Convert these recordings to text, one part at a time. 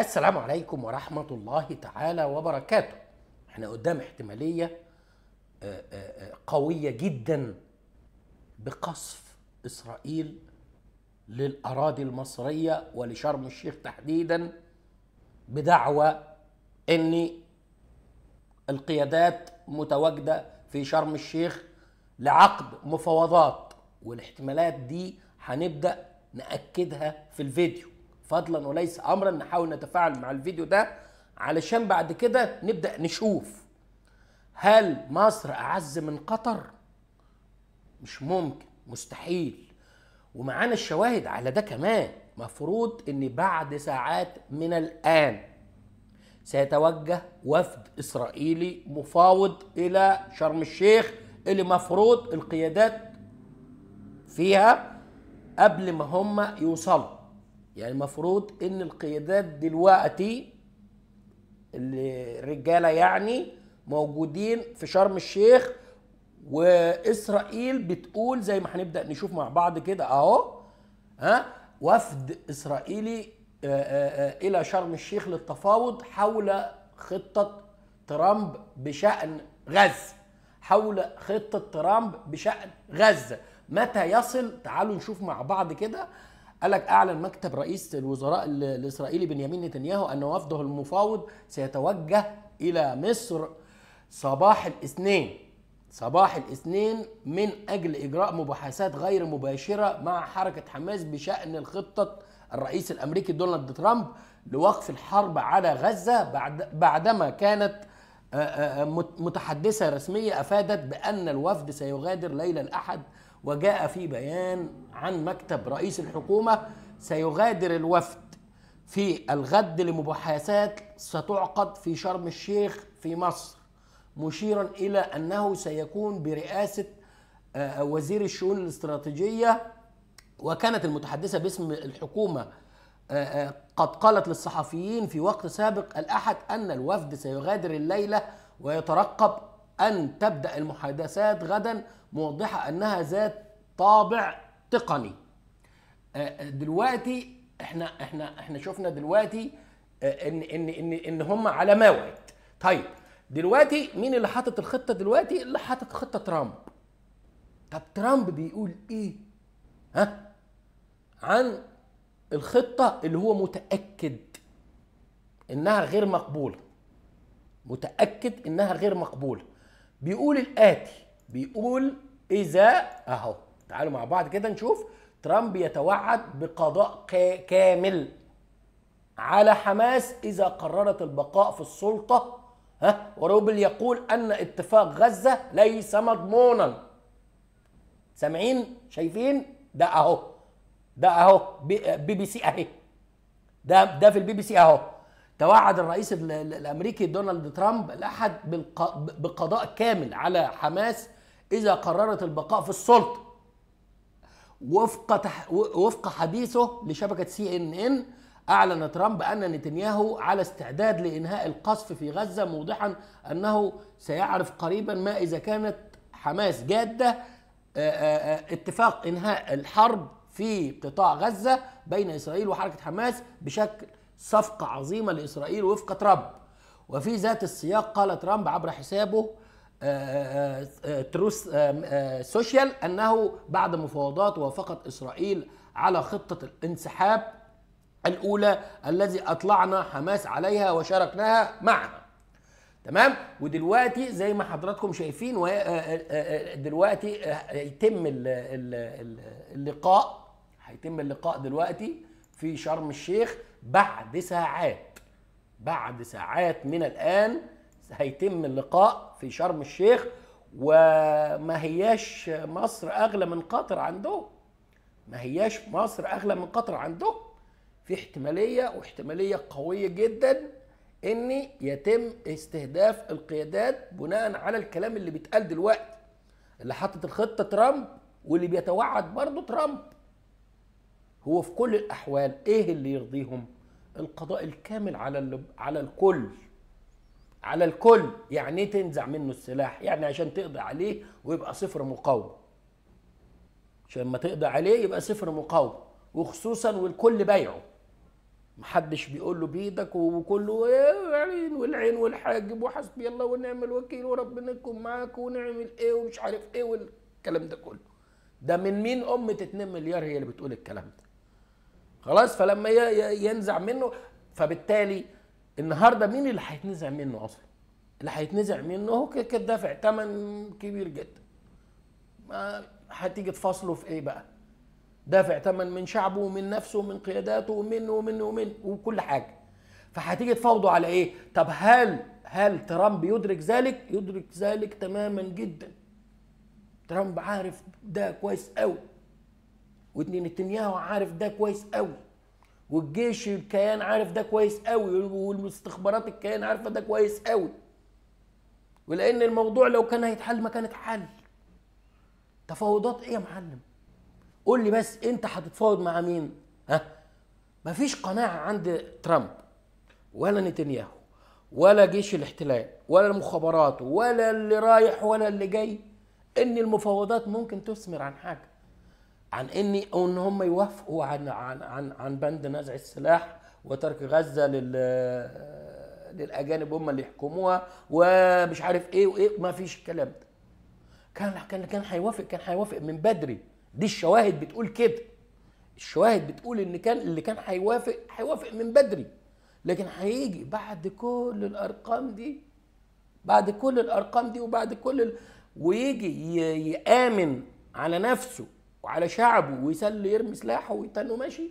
السلام عليكم ورحمة الله تعالى وبركاته. احنا قدام احتمالية قوية جدا بقصف إسرائيل للأراضي المصرية ولشرم الشيخ تحديدا، بدعوى أن القيادات متواجدة في شرم الشيخ لعقد مفاوضات، والاحتمالات دي هنبدأ نأكدها في الفيديو فضلا وليس أمرا. نحاول نتفاعل مع الفيديو ده علشان بعد كده نبدأ نشوف هل مصر أعز من قطر؟ مش ممكن، مستحيل. ومعانا الشواهد على ده كمان. مفروض ان بعد ساعات من الآن سيتوجه وفد إسرائيلي مفاوض إلى شرم الشيخ، اللي مفروض القيادات فيها قبل ما هم يوصلوا. يعني المفروض ان القيادات دلوقتي الرجالة يعني موجودين في شرم الشيخ، وإسرائيل بتقول زي ما هنبدأ نشوف مع بعض كده اهو، وفد إسرائيلي إلى شرم الشيخ للتفاوض حول خطة ترامب بشأن غزة. حول خطة ترامب بشأن غزة متى يصل؟ تعالوا نشوف مع بعض كده. قالك أعلن مكتب رئيس الوزراء الإسرائيلي بنيامين نتنياهو أن وفده المفاوض سيتوجه إلى مصر صباح الاثنين من أجل إجراء مباحثات غير مباشرة مع حركة حماس بشأن الخطة الرئيس الأمريكي دونالد ترامب لوقف الحرب على غزة، بعدما كانت متحدثة رسمية أفادت بأن الوفد سيغادر ليلة الأحد. وجاء في بيان عن مكتب رئيس الحكومة: سيغادر الوفد في الغد لمباحثات ستعقد في شرم الشيخ في مصر، مشيرا إلى أنه سيكون برئاسة وزير الشؤون الاستراتيجية. وكانت المتحدثة باسم الحكومة قد قالت للصحفيين في وقت سابق الأحد أن الوفد سيغادر الليلة ويترقب أن تبدأ المحادثات غدا، موضحة أنها ذات طابع تقني. دلوقتي احنا شفنا دلوقتي ان هم على موعد. طيب دلوقتي مين اللي حاطط الخطة؟ دلوقتي اللي حاطط خطة ترامب. طب ترامب بيقول ايه عن الخطة اللي هو متأكد انها غير مقبولة؟ متأكد انها غير مقبولة. بيقول الآتي، بيقول إذا أهو، تعالوا مع بعض كده نشوف. ترامب يتوعد بقضاء كامل على حماس إذا قررت البقاء في السلطة. وروبل يقول أن اتفاق غزة ليس مضمونا. سامعين؟ شايفين؟ ده أهو بي بي سي أهي، ده في البي بي سي أهو. توعد الرئيس الأمريكي دونالد ترامب الأحد بقضاء كامل على حماس إذا قررت البقاء في السلطة. وفق حديثه لشبكة CNN، أعلن ترامب أن نتنياهو على استعداد لإنهاء القصف في غزة، موضحا أنه سيعرف قريبا ما إذا كانت حماس جادة اتفاق إنهاء الحرب في قطاع غزة بين إسرائيل وحركة حماس بشكل صفقة عظيمة لإسرائيل وفق ترامب. وفي ذات السياق قال ترامب عبر حسابه تروث سوشيال أنه بعد مفاوضات وافقت إسرائيل على خطة الانسحاب الأولى الذي أطلعنا حماس عليها وشاركناها معها. تمام. ودلوقتي زي ما حضراتكم شايفين دلوقتي هيتم اللقاء دلوقتي في شرم الشيخ بعد ساعات من الآن هيتم اللقاء في شرم الشيخ. وما هياش مصر أغلى من قطر عندهم، في احتمالية قوية جدا ان يتم استهداف القيادات بناء على الكلام اللي بيتقال دلوقتي. اللي حاطط الخطة ترامب واللي بيتوعد برضه ترامب. هو في كل الأحوال ايه اللي يرضيهم؟ القضاء الكامل على الكل. يعني تنزع منه السلاح، يعني عشان تقضي عليه ويبقى صفر مقاومة. عشان ما تقضي عليه يبقى صفر مقاومة، وخصوصا والكل بيعه. محدش بيقول له بايدك، وكله العين والعين والحاجب وحسبي الله ونعم الوكيل وربنا يكون معاك ونعمل ايه ومش عارف ايه والكلام ده كله. ده من مين؟ أمة 2 مليار هي اللي بتقول الكلام ده. خلاص، فلما ينزع منه، فبالتالي النهارده مين اللي هيتنزع منه اصلا؟ اللي هيتنزع منه هو كده دافع ثمن كبير جدا. ما هتيجي تفاصله في ايه بقى؟ دافع ثمن من شعبه ومن نفسه ومن قياداته ومن وكل حاجه. فهتيجي تفاوضوا على ايه؟ طب هل ترامب يدرك ذلك؟ يدرك ذلك تماما جدا. ترامب عارف ده كويس قوي، ونتنياهو عارف ده كويس قوي، والجيش الكيان عارف ده كويس قوي، والاستخبارات الكيان عارفه ده كويس قوي. ولان الموضوع لو كان هيتحل ما كان اتحل. تفاوضات ايه يا معلم؟ قول لي بس انت هتتفاوض مع مين؟ ها؟ مفيش قناعه عند ترامب ولا نتنياهو ولا جيش الاحتلال ولا المخابرات ولا اللي رايح ولا اللي جاي ان المفاوضات ممكن تثمر عن حاجه، عن ان هم يوافقوا عن بند نزع السلاح وترك غزه للاجانب هم اللي يحكموها ومش عارف ايه وايه. ما فيش الكلام ده. كان هيوافق من بدري. دي الشواهد بتقول كده. الشواهد بتقول ان اللي كان هيوافق من بدري. لكن هيجي بعد كل الارقام دي، ويجي يآمن على نفسه وعلى شعبه ويسلي يرمي سلاحه ويتنه ماشي.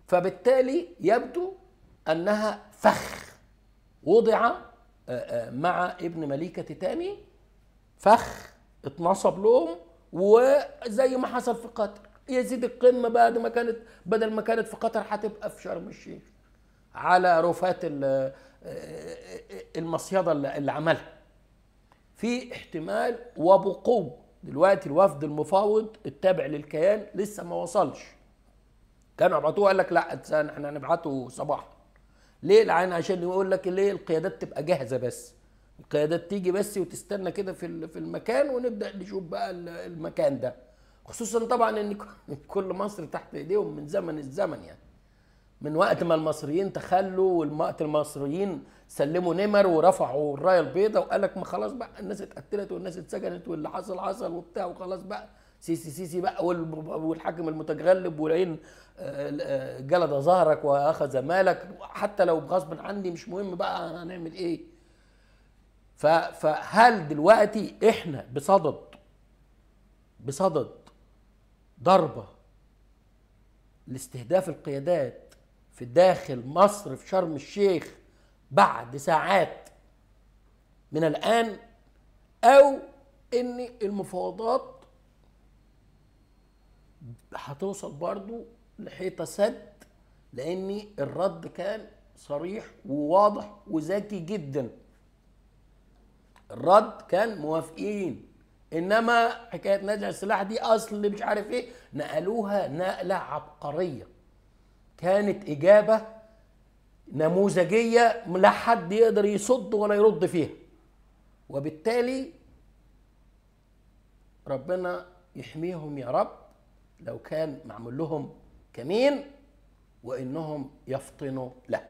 فبالتالي يبدو انها فخ وضع مع ابن مليكة تاني، فخ اتنصب لهم. وزي ما حصل في قطر، يزيد القمة بدل ما كانت في قطر هتبقى في شرم الشيخ على رفات المصيدة اللي عملها. في احتمال وبقوة. دلوقتي الوفد المفاوض التابع للكيان لسه ما وصلش. كانوا ابعتوه، قال لك لا احنا هنبعته صباحا. ليه؟ لان عشان يقول لك ليه القيادات تبقى جاهزه، بس القيادات تيجي بس وتستنى كده في المكان، ونبدا نشوف بقى المكان ده. خصوصا طبعا ان كل مصر تحت ايديهم من زمن الزمن، يعني من وقت ما المصريين تخلوا، ووقت المصريين سلموا نمر ورفعوا الرايه البيضاء وقال لك ما خلاص بقى الناس اتقتلت والناس اتسجنت واللي حصل وبتاع وخلاص بقى سيسي بقى والحاكم المتغلب والعين جلد ظهرك واخذ مالك، حتى لو بغصب عني مش مهم بقى هنعمل ايه. فهل دلوقتي احنا بصدد ضربه لاستهداف القيادات في داخل مصر في شرم الشيخ بعد ساعات من الآن، أو إن المفاوضات هتوصل برضو لحيطة سد؟ لأن الرد كان صريح وواضح وذكي جدا. الرد كان موافقين، إنما حكاية نزع السلاح دي أصل مش عارف إيه، نقلوها نقلة عبقرية. كانت إجابة نموذجية لا حد يقدر يصد ولا يرد فيها. وبالتالي ربنا يحميهم يا رب لو كان معمول لهم كمين وإنهم يفطنوا له.